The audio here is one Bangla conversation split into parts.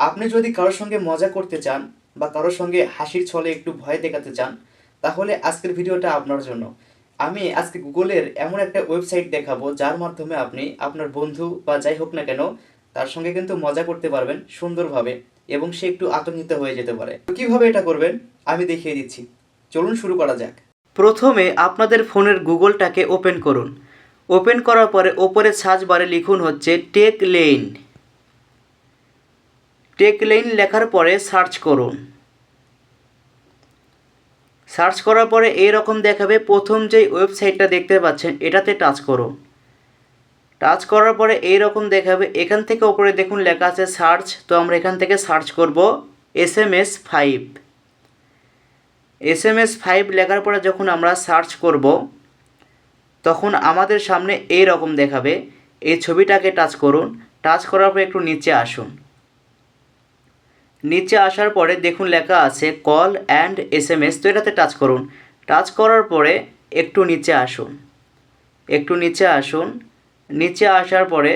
আপনি যদি কারোর সঙ্গে মজা করতে চান বা কারোর সঙ্গে হাসির ছলে একটু ভয় দেখাতে চান, তাহলে আজকের ভিডিওটা আপনার জন্য। আমি আজকে গুগলের এমন একটা ওয়েবসাইট দেখাবো যার মাধ্যমে আপনি আপনার বন্ধু বা যাই হোক না কেন তার সঙ্গে কিন্তু মজা করতে পারবেন সুন্দরভাবে, এবং সে একটু আতঙ্কিত হয়ে যেতে পারে। তো কীভাবে এটা করবেন আমি দেখিয়ে দিচ্ছি, চলুন শুরু করা যাক। প্রথমে আপনাদের ফোনের গুগলটাকে ওপেন করুন। ওপেন করার পরে ওপরে সার্চ বারে লিখুন হচ্ছে টেক লেইন। টেক লেইন লেখার পরে সার্চ করুন। সার্চ করার পরে এইরকম দেখাবে। প্রথম যেই ওয়েবসাইটটা দেখতে পাচ্ছেন এটাতে টাচ করুন। টাচ করার পরে এইরকম দেখাবে। এখান থেকে ওপরে দেখুন লেখা আছে সার্চ। তো আমরা এখান থেকে সার্চ করব SMS5। SMS5 লেখার পরে যখন আমরা সার্চ করব তখন আমাদের সামনে এইরকম দেখাবে। এই ছবিটাকে টাচ করুন। টাচ করার পরে একটু নিচে আসুন। নিচে আসার পরে দেখুন লেখা আছে কল অ্যান্ড SMS। তো এটাতে টাচ করুন। টাচ করার পরে একটু নিচে আসুন। একটু নিচে আসুন। নিচে আসার পরে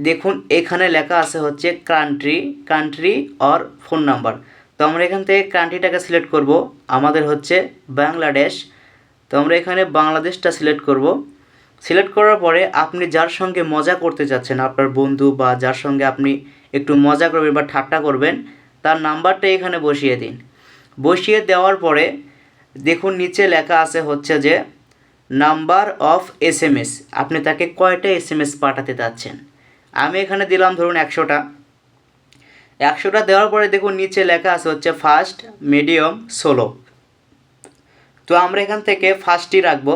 দেখুন এখানে লেখা আছে হচ্ছে কান্ট্রি অর ফোন নাম্বার। তো আমরা এখান থেকে কান্ট্রিটাকে সিলেক্ট করব। আমাদের হচ্ছে বাংলাদেশ। তো আমরা এখানে বাংলাদেশটা সিলেক্ট করব। সিলেক্ট করার পরে আপনি যার সঙ্গে মজা করতে চাচ্ছেন, আপনার বন্ধু বা যার সঙ্গে আপনি একটু মজা করবেন বা ঠাট্টা করবেন, তার নাম্বারটা এখানে বসিয়ে দিন। বসিয়ে দেওয়ার পরে দেখুন নিচে লেখা আছে হচ্ছে যে নাম্বার অফ SMS। আপনি তাকে কয়টা SMS পাঠাতে চাচ্ছেন। আমি এখানে দিলাম ধরুন 100টা। 100টা দেওয়ার পরে দেখুন নিচে লেখা আছে হচ্ছে ফার্স্ট, মিডিয়াম, স্লো। তো আমরা এখান থেকে ফার্স্টই রাখবো।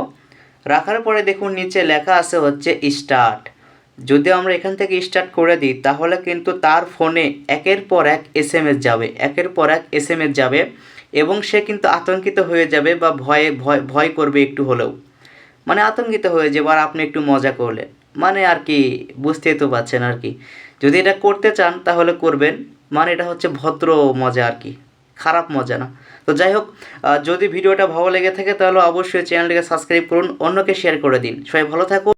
রাখার পরে দেখুন নিচে লেখা আছে হচ্ছে স্টার্ট। যদি আমরা এখান থেকে স্টার্ট করে দিই তাহলে কিন্তু তার ফোনে একের পর এক SMS যাবে, একের পর এক SMS যাবে, এবং সে কিন্তু আতঙ্কিত হয়ে যাবে বা ভয় করবে একটু হলেও, মানে আতঙ্কিত হয়ে যাবে। আর আপনি একটু মজা করলেন, মানে আর কি বুঝতেই তো পারছেন আর কি। যদি এটা করতে চান তাহলে করবেন, মানে এটা হচ্ছে ভদ্র মজা আর কি, খারাপ মজা না। তো যাই হোক, যদি ভিডিওটা ভালো লেগে থাকে তাহলে অবশ্যই চ্যানেলটিকে সাবস্ক্রাইব করুন, অন্যকে শেয়ার করে দিন। সবাই ভালো থাকুন।